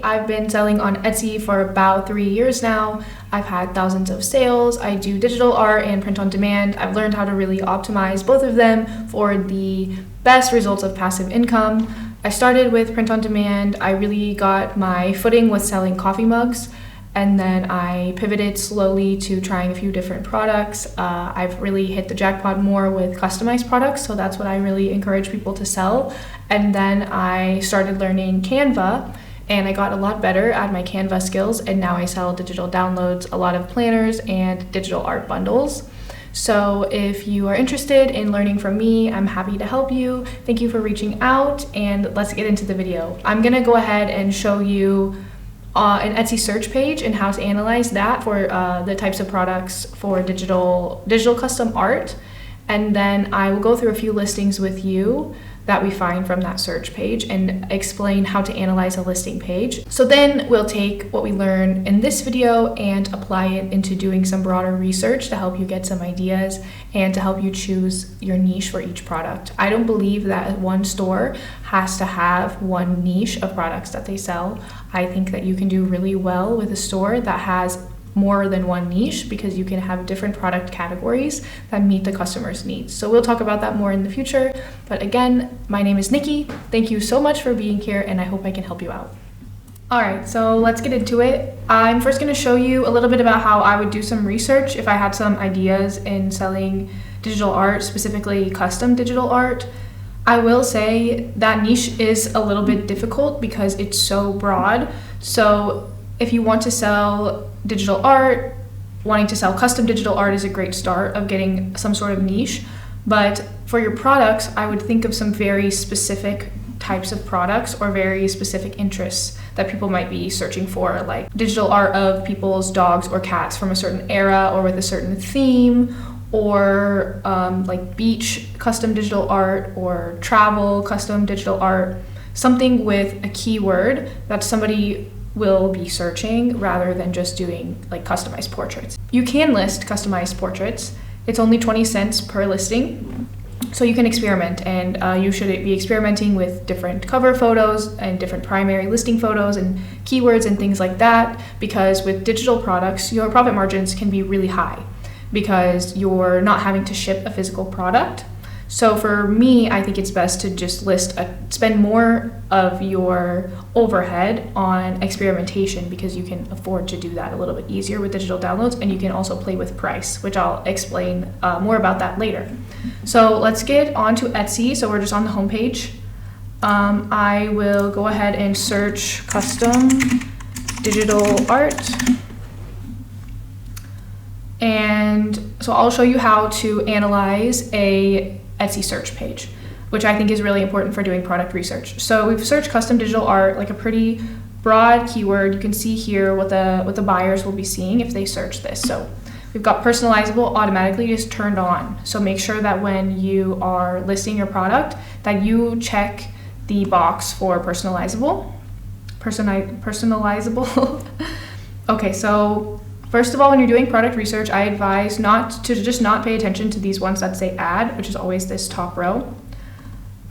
I've been selling on Etsy for about 3 years now. I've had thousands of sales. I do digital art and print on demand. I've learned how to really optimize both of them for the best results of passive income. I started with print on demand. I really got my footing with selling coffee mugs, and then I pivoted slowly to trying a few different products. I've really hit the jackpot more with customized products, so that's what I really encourage people to sell. And then I started learning Canva, and I got a lot better at my Canva skills, and now I sell digital downloads, a lot of planners, and digital art bundles. So if you are interested in learning from me, I'm happy to help you. Thank you for reaching out, and let's get into the video. I'm gonna go ahead and show you an Etsy search page and how to analyze that for the types of products for digital custom art. And then I will go through a few listings with you that we find from that search page and explain how to analyze a listing page. So then we'll take what we learn in this video and apply it into doing some broader research to help you get some ideas and to help you choose your niche for each product. I don't believe that one store has to have one niche of products that they sell. I think that you can do really well with a store that has more than one niche, because you can have different product categories that meet the customer's needs. So we'll talk about that more in the future. But again, my name is Nikki. Thank you so much for being here, and I hope I can help you out. All right, so let's get into it. I'm first going to show you a little bit about how I would do some research if I had some ideas in selling digital art, specifically custom digital art. I will say that niche is a little bit difficult because it's so broad. So if you want to sell digital art, wanting to sell custom digital art is a great start of getting some sort of niche. But for your products, I would think of some very specific types of products or very specific interests that people might be searching for, like digital art of people's dogs or cats from a certain era or with a certain theme, or like beach custom digital art or travel custom digital art, something with a keyword that somebody will be searching rather than just doing like customized portraits. You can list customized portraits. It's only 20 cents per listing. So you can experiment, and you should be experimenting with different cover photos and different primary listing photos and keywords and things like that, because with digital products, your profit margins can be really high because you're not having to ship a physical product. So for me, I think it's best to just spend more of your overhead on experimentation, because you can afford to do that a little bit easier with digital downloads, and you can also play with price, which I'll explain more about that later. So let's get on to Etsy. So we're just on the homepage. I will go ahead and search custom digital art. And so I'll show you how to analyze a Etsy search page, which I think is really important for doing product research. So we've searched custom digital art, like a pretty broad keyword. You can see here what the buyers will be seeing if they search this. So we've got personalizable automatically just turned on. So make sure that when you are listing your product that you check the box for personalizable. Personalizable. Okay, so first of all, when you're doing product research, I advise not pay attention to these ones that say ad, which is always this top row.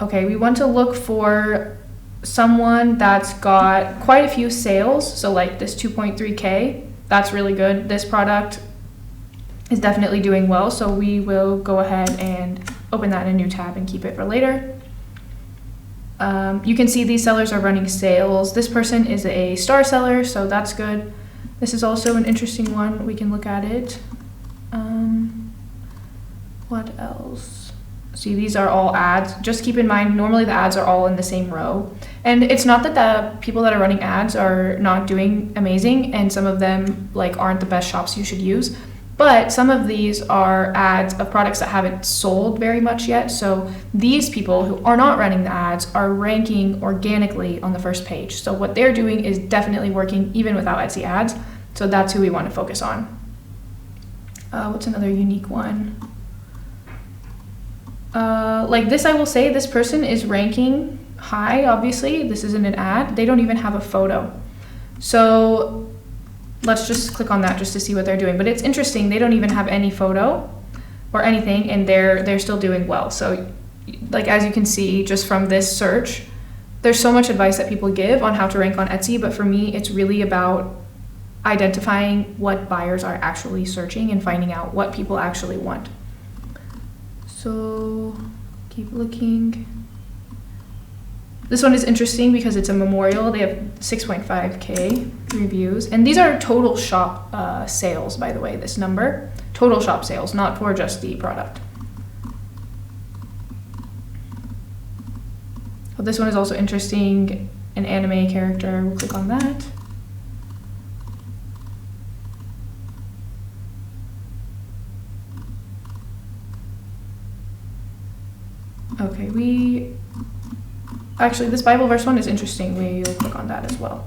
Okay, we want to look for someone that's got quite a few sales. So like this 2.3K, that's really good. This product is definitely doing well. So we will go ahead and open that in a new tab and keep it for later. You can see these sellers are running sales. This person is a star seller, so that's good. This is also an interesting one. We can look at it. What else? See, these are all ads. Just keep in mind, normally the ads are all in the same row. And it's not that the people that are running ads are not doing amazing, and some of them like aren't the best shops you should use. But some of these are ads of products that haven't sold very much yet. So these people who are not running the ads are ranking organically on the first page. So what they're doing is definitely working even without Etsy ads. So that's who we want to focus on. What's another unique one? Like this, I will say this person is ranking high, obviously. This isn't an ad. They don't even have a photo. So let's just click on that just to see what they're doing. But it's interesting, they don't even have any photo or anything, and they're still doing well. So like as you can see just from this search, there's so much advice that people give on how to rank on Etsy, but for me, it's really about identifying what buyers are actually searching and finding out what people actually want. So keep looking. This one is interesting because it's a memorial. They have 6.5K reviews. And these are total shop sales, by the way, this number. Total shop sales, not for just the product. Well, this one is also interesting. An anime character. We'll click on that. Okay, actually, this Bible verse one is interesting. We'll click on that as well.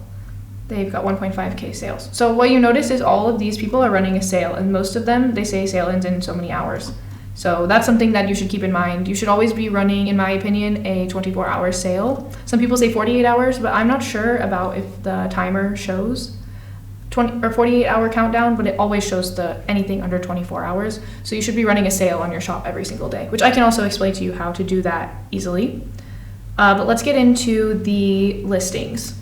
They've got 1.5K sales. So what you notice is all of these people are running a sale, and most of them, they say sale ends in so many hours. So that's something that you should keep in mind. You should always be running, in my opinion, a 24-hour sale. Some people say 48 hours, but I'm not sure about if the timer shows 20 or 48-hour countdown, but it always shows anything under 24 hours. So you should be running a sale on your shop every single day, which I can also explain to you how to do that easily. But let's get into the listings.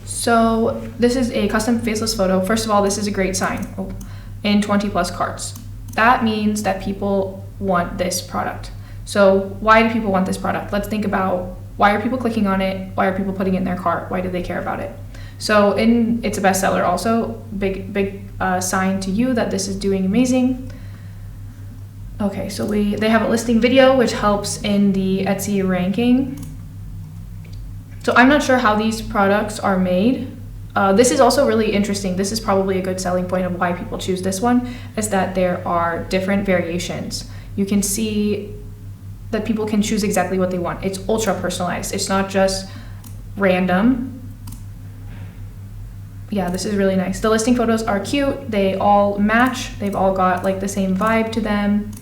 So this is a custom faceless photo. First of all, this is a great sign in 20 plus carts. That means that people want this product. So why do people want this product? Let's think about, why are people clicking on it? Why are people putting it in their cart? Why do they care about it? So it's a bestseller also, big sign to you that this is doing amazing. Okay, so they have a listing video which helps in the Etsy ranking. So I'm not sure how these products are made. This is also really interesting. This is probably a good selling point of why people choose this one, is that there are different variations. You can see that people can choose exactly what they want. It's ultra personalized. It's not just random. Yeah, this is really nice. The listing photos are cute. They all match. They've all got like the same vibe to them.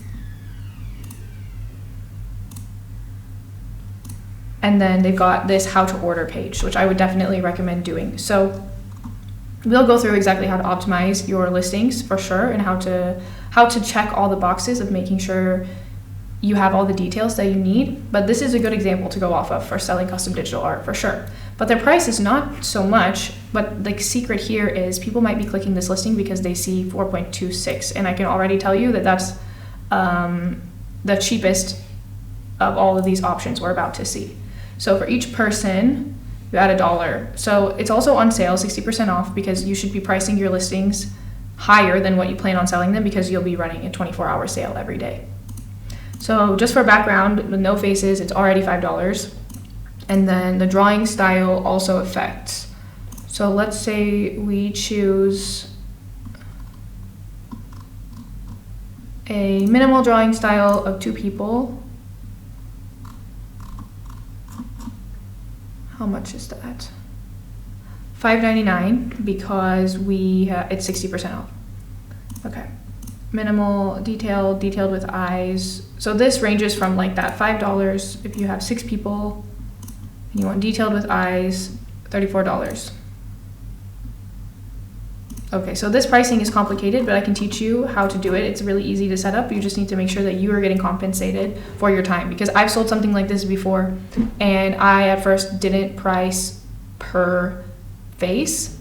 And then they've got this how to order page, which I would definitely recommend doing. So we'll go through exactly how to optimize your listings for sure, and how to check all the boxes of making sure you have all the details that you need. But this is a good example to go off of for selling custom digital art for sure. But their price is not so much, but the secret here is people might be clicking this listing because they see 4.26, and I can already tell you that that's the cheapest of all of these options we're about to see. So for each person, you add $1. So it's also on sale, 60% off, because you should be pricing your listings higher than what you plan on selling them, because you'll be running a 24-hour sale every day. So just for background, with no faces, it's already $5. And then the drawing style also affects. So let's say we choose a minimal drawing style of 2 people. How much is that? $5.99, because it's 60% off. Okay. Minimal, detailed with eyes. So this ranges from like that $5 if you have 6 people and you want detailed with eyes, $34. Okay, so this pricing is complicated, but I can teach you how to do it. It's really easy to set up. You just need to make sure that you are getting compensated for your time, because I've sold something like this before, and I at first didn't price per face.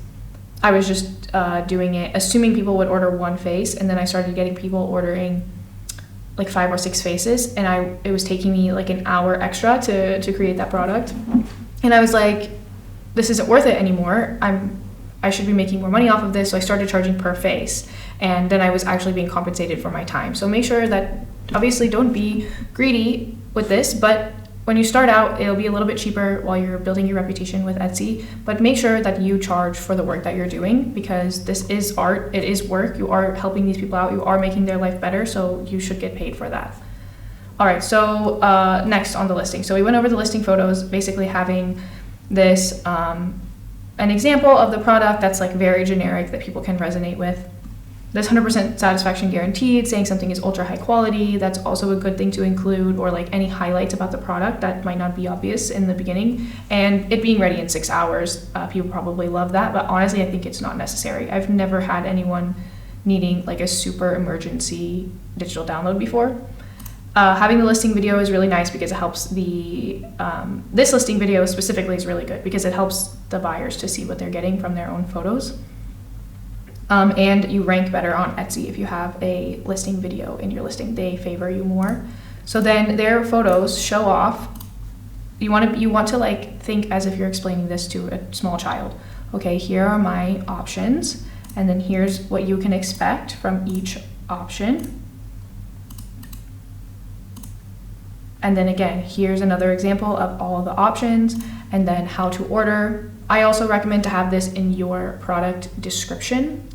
I was just doing it, assuming people would order 1 face, and then I started getting people ordering like 5 or 6 faces, and it was taking me like an hour extra to create that product. And I was like, this isn't worth it anymore. I should be making more money off of this. So I started charging per face, and then I was actually being compensated for my time. So make sure that, obviously don't be greedy with this, but when you start out, it'll be a little bit cheaper while you're building your reputation with Etsy, but make sure that you charge for the work that you're doing, because this is art, it is work. You are helping these people out, you are making their life better, so you should get paid for that. All right, so next on the listing. So we went over the listing photos, basically having this, an example of the product that's like very generic that people can resonate with. This 100% satisfaction guaranteed, saying something is ultra high quality. That's also a good thing to include, or like any highlights about the product that might not be obvious in the beginning. And it being ready in 6 hours, people probably love that, but honestly, I think it's not necessary. I've never had anyone needing like a super emergency digital download before. Having the listing video is really nice because it helps this listing video specifically is really good because it helps the buyers to see what they're getting from their own photos. And you rank better on Etsy if you have a listing video in your listing. They favor you more. So then their photos show off. You want to like think as if you're explaining this to a small child. Okay, here are my options, and then here's what you can expect from each option. And then again, here's another example of all of the options, and then how to order. I also recommend to have this in your product description.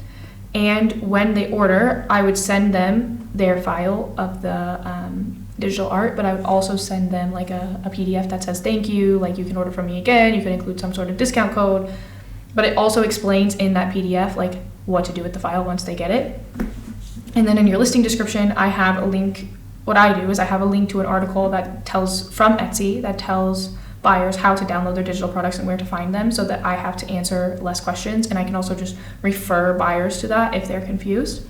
And when they order, I would send them their file of the digital art, but I would also send them like a PDF that says thank you, like you can order from me again, you can include some sort of discount code, but it also explains in that PDF like what to do with the file once they get it. And then in your listing description, I have a link. What I do is I have a link to an article that tells from Etsy that tells buyers how to download their digital products and where to find them, so that I have to answer less questions, and I can also just refer buyers to that if they're confused.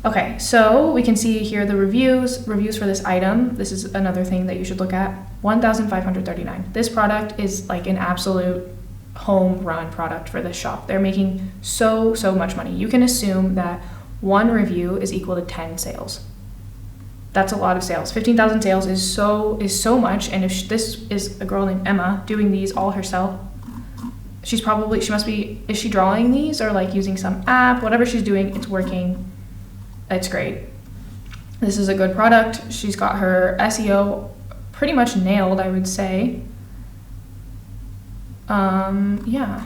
Okay, so we can see here the reviews for this item. This is another thing that you should look at. 1,539. This product is like an absolute home run product for this shop. They're making so much money. You can assume that one review is equal to 10 sales. That's a lot of sales. 15,000 sales is so much. And if this is a girl named Emma doing these all herself, is she drawing these or like using some app? Whatever she's doing, it's working. It's great. This is a good product. She's got her SEO pretty much nailed, I would say. Yeah.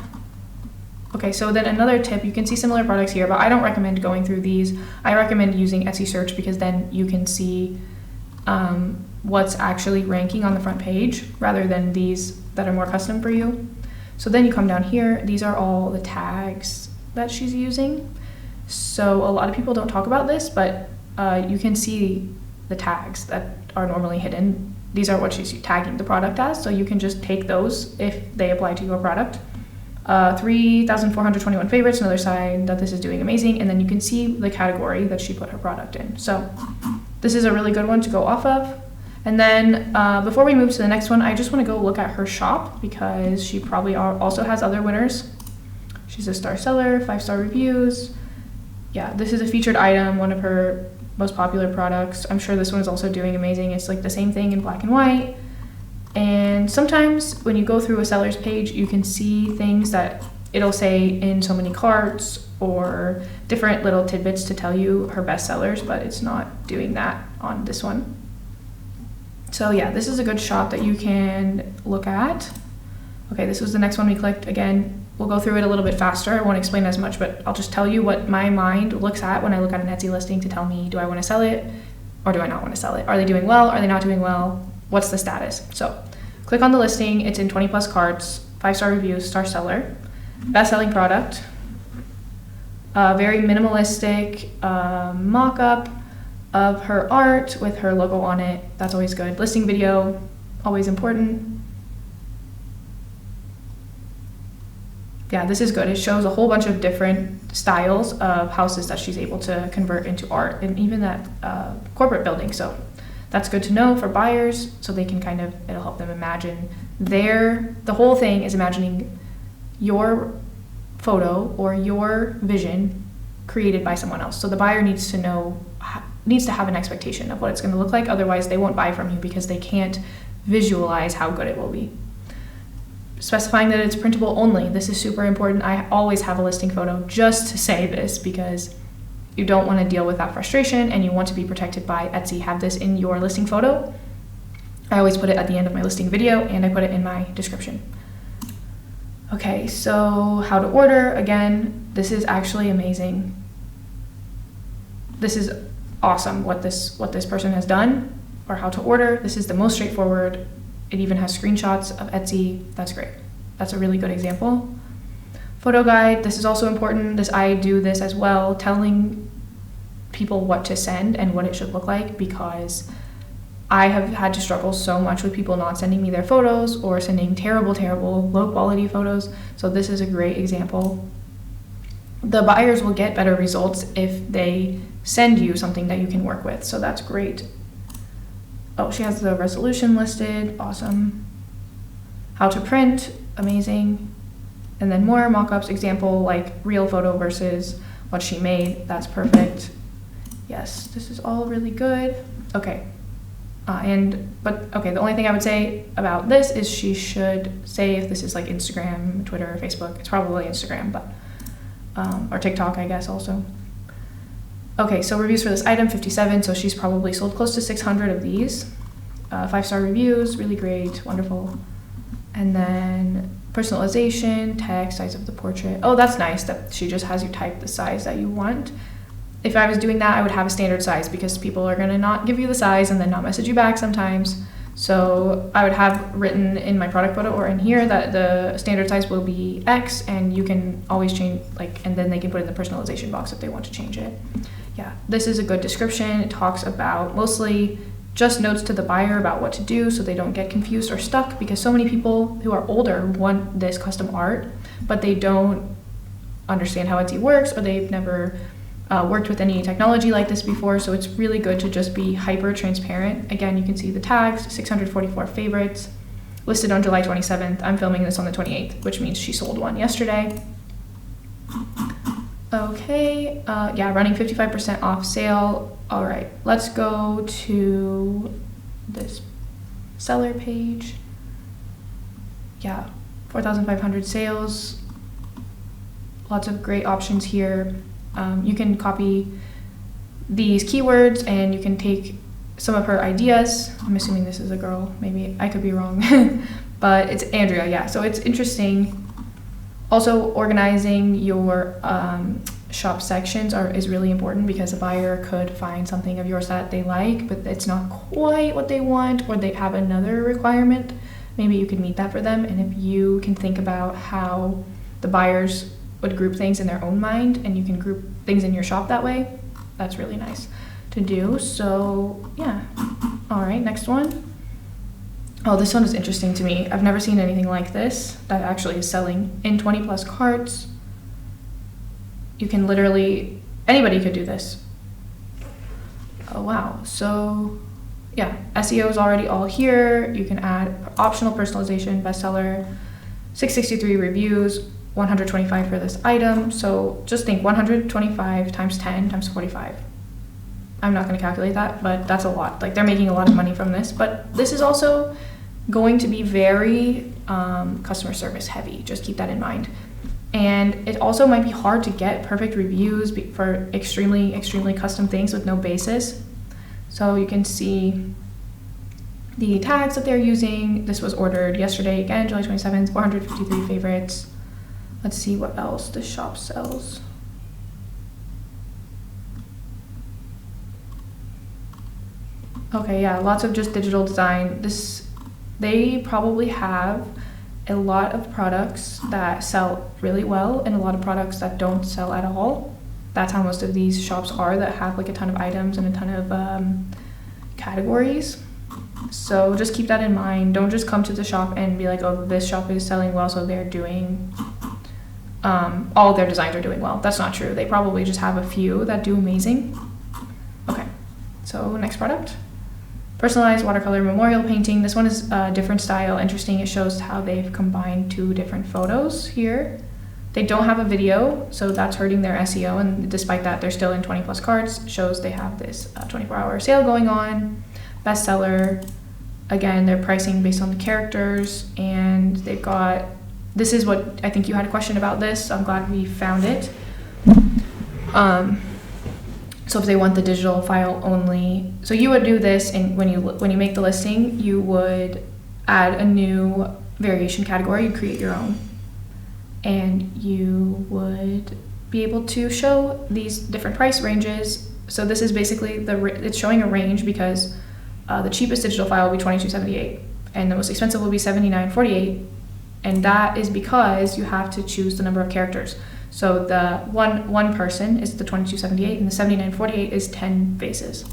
Okay, so then another tip, you can see similar products here, but I don't recommend going through these. I recommend using Etsy search because then you can see what's actually ranking on the front page rather than these that are more custom for you. So then you come down here. These are all the tags that she's using. So a lot of people don't talk about this, but you can see the tags that are normally hidden. These are what she's tagging the product as, so you can just take those if they apply to your product. 3,421 favorites, another sign that this is doing amazing, and then you can see the category that she put her product in. So this is a really good one to go off of. And then before we move to the next one, I just want to go look at her shop because she probably also has other winners. She's a star seller, 5-star reviews. Yeah, this is a featured item, one of her most popular products. I'm sure this one is also doing amazing. It's like the same thing in black and white. And sometimes when you go through a seller's page, you can see things that it'll say in so many carts or different little tidbits to tell you her best sellers, but it's not doing that on this one. So yeah, this is a good shop that you can look at. Okay, this was the next one we clicked. Again, we'll go through it a little bit faster. I won't explain as much, but I'll just tell you what my mind looks at when I look at an Etsy listing to tell me, do I want to sell it or do I not want to sell it? Are they doing well? Are they not doing well? What's the status? So click on the listing. It's in 20 plus carts, 5-star reviews, star seller, best-selling product, very minimalistic mock-up of her art with her logo on it. That's always good. Listing video, always important. Yeah, this is good. It shows a whole bunch of different styles of houses that she's able to convert into art, and even that corporate building. So that's good to know for buyers, so they can it'll help them imagine the whole thing is imagining your photo or your vision created by someone else. So the buyer needs to have an expectation of what it's going to look like. Otherwise, they won't buy from you because they can't visualize how good it will be. Specifying that it's printable only. This is super important. I always have a listing photo just to say this because you don't want to deal with that frustration and you want to be protected by Etsy. Have this in your listing photo. I always put it at the end of my listing video and I put it in my description. Okay, so how to order. Again, this is actually amazing. This is awesome what this person has done, or how to order. This is the most straightforward. It even has screenshots of Etsy. That's great. That's a really good example. Photo guide. This is also important. I do this as well, telling people what to send and what it should look like, because I have had to struggle so much with people not sending me their photos or sending terrible, low quality photos. So this is a great example. The buyers will get better results if they send you something that you can work with. So that's great. Oh, she has the resolution listed. Awesome. How to print. Amazing. And then more mock-ups, example, like real photo versus what she made. That's perfect. Yes, this is all really good. Okay. The only thing I would say about this is she should say if this is like Instagram, Twitter, Facebook. It's probably Instagram, but or TikTok, I guess, also. Okay, so reviews for this item, 57, so she's probably sold close to 600 of these. 5-star reviews, really great, wonderful. And then personalization, text, size of the portrait. Oh, that's nice that she just has you type the size that you want. If I was doing that, I would have a standard size because people are gonna not give you the size and then not message you back sometimes. So I would have written in my product photo or in here that the standard size will be X, and you can always change, and then they can put it in the personalization box if they want to change it. Yeah, this is a good description. It talks about mostly just notes to the buyer about what to do so they don't get confused or stuck, because so many people who are older want this custom art, but they don't understand how Etsy works, or they've never worked with any technology like this before, so it's really good to just be hyper transparent. Again, you can see the tags, 644 favorites, listed on July 27th. I'm filming this on the 28th, which means she sold one yesterday. Okay, yeah, running 55% off sale. All right, let's go to this seller page. Yeah, 4,500 sales. Lots of great options here. You can copy these keywords and you can take some of her ideas. I'm assuming this is a girl, maybe I could be wrong, but it's Andrea, yeah. So it's interesting. Also, organizing your shop sections is really important, because a buyer could find something of yours that they like, but it's not quite what they want, or they have another requirement. Maybe you could meet that for them, and if you can think about how the buyers would group things in their own mind, and you can group things in your shop that way, that's really nice to do. So yeah. All right, next one. Oh, this one is interesting to me. I've never seen anything like this that actually is selling in 20 plus carts. You can literally, anybody could do this. Oh wow. So yeah, SEO is already all here. You can add optional personalization, bestseller, 663 reviews, 125 for this item. So just think 125 times 10 times 45. I'm not going to calculate that, but that's a lot. Like, they're making a lot of money from this, but this is also going to be very customer service heavy. Just keep that in mind. And it also might be hard to get perfect reviews for extremely, extremely custom things with no basis. So you can see the tags that they're using. This was ordered yesterday, again, July 27th, 453 favorites. Let's see what else the shop sells. Okay, yeah, lots of just digital design. They probably have a lot of products that sell really well and a lot of products that don't sell at all. That's how most of these shops are, that have like a ton of items and a ton of categories. So just keep that in mind. Don't just come to the shop and be like, oh, this shop is selling well, so they're doing, all of their designs are doing well. That's not true. They probably just have a few that do amazing. Okay, so next product. Personalized watercolor memorial painting. This one is a different style, interesting. It shows how they've combined two different photos here. They don't have a video, so that's hurting their SEO, and despite that, they're still in 20 plus carts. Shows they have this 24-hour sale going on. Bestseller. Again, they're pricing based on the characters, and they've got, this is what, I think you had a question about this. I'm glad we found it. So if they want the digital file only, so you would do this, and when you make the listing, you would add a new variation category. You create your own, and you would be able to show these different price ranges. So this is basically it's showing a range, because the cheapest digital file will be $22.78, and the most expensive will be $79.48, and that is because you have to choose the number of characters. So the one person is the $22.78, and the $79.48 is 10 faces.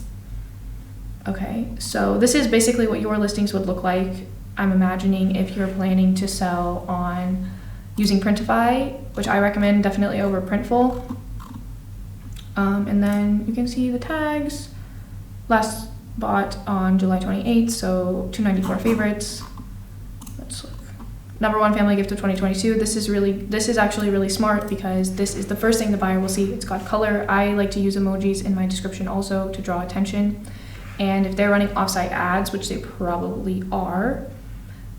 Okay, so this is basically what your listings would look like. I'm imagining if you're planning to sell on using Printify, which I recommend definitely over Printful. And then you can see the tags. Last bought on July 28th, so 294 favorites. Let's look. Number one family gift of 2022. This is actually really smart because this is the first thing the buyer will see. It's got color. I like to use emojis in my description also to draw attention. And if they're running offsite ads, which they probably are,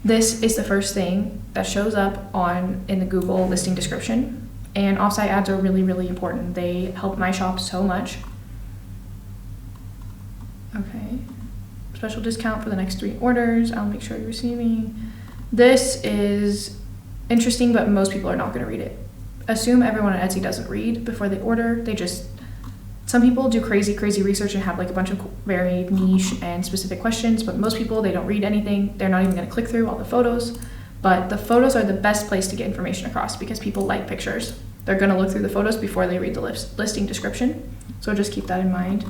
this is the first thing that shows up in the Google listing description. And offsite ads are really, really important. They help my shop so much. Okay. Special discount for the next 3 orders. I'll make sure you're receiving. This is interesting, but most people are not going to read it. Assume everyone on Etsy doesn't read before they order. Some people do crazy research and have like a bunch of very niche and specific questions, but most people, they don't read anything. They're not even going to click through all the photos. But the photos are the best place to get information across because people like pictures. They're going to look through the photos before they read the listing description. So just keep that in mind.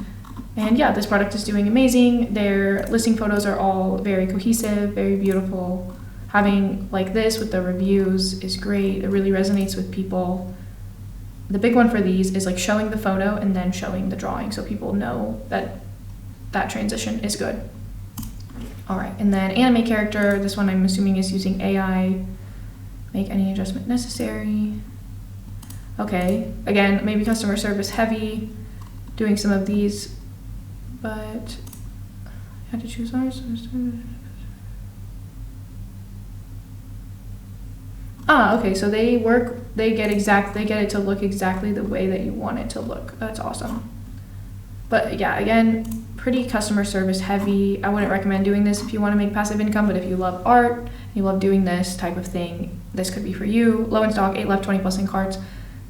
And yeah, this product is doing amazing. Their listing photos are all very cohesive, very beautiful. Having like this with the reviews is great. It really resonates with people. The big one for these is like showing the photo and then showing the drawing so people know that that transition is good. All right, and then anime character. This one I'm assuming is using AI. Make any adjustment necessary. Okay, again, maybe customer service heavy, doing some of these, but I had to choose ours. Okay, so they get it to look exactly the way that you want it to look. That's awesome. But yeah, again, pretty customer service heavy. I wouldn't recommend doing this if you want to make passive income, but if you love art, you love doing this type of thing, this could be for you. Low in stock, 8 left, 20 plus in carts.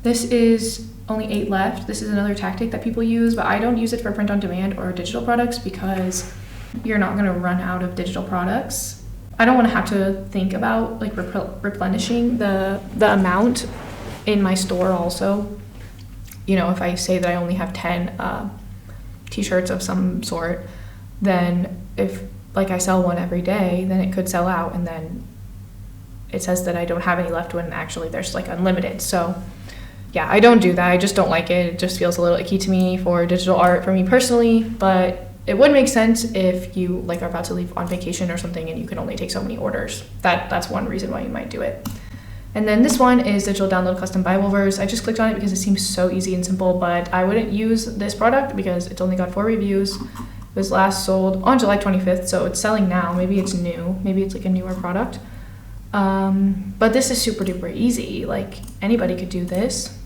This is only 8 left. This is another tactic that people use, but I don't use it for print on demand or digital products because you're not gonna run out of digital products. I don't want to have to think about like replenishing the amount in my store also. You know, if I say that I only have 10 t-shirts of some sort, then if like I sell one every day, then it could sell out and then it says that I don't have any left when actually there's like unlimited. So yeah, I don't do that. I just don't like it. It just feels a little icky to me for digital art for me personally, but it would make sense if you like are about to leave on vacation or something and you can only take so many orders. That's one reason why you might do it. And then this one is digital download custom Bible verse. I just clicked on it because it seems so easy and simple, but I wouldn't use this product because it's only got 4 reviews. It was last sold on July 25th, so it's selling now. Maybe it's new. Maybe it's like a newer product. But this is super duper easy. Like anybody could do this.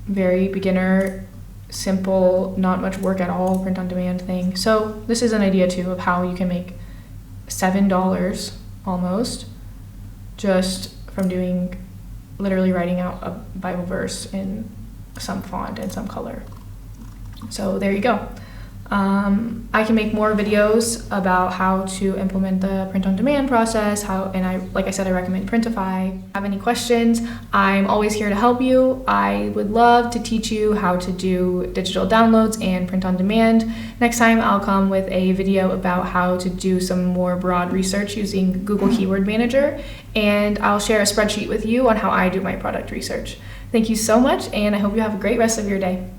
Very beginner, simple, not much work at all, print on demand thing. So this is an idea too of how you can make $7 almost just from literally writing out a Bible verse in some font and some color. So there you go. I can make more videos about how to implement the print on demand process, like I said, I recommend Printify. If you have any questions, I'm always here to help you. I would love to teach you how to do digital downloads and print on demand. Next time I'll come with a video about how to do some more broad research using Google Keyword Manager, and I'll share a spreadsheet with you on how I do my product research. Thank you so much, and I hope you have a great rest of your day.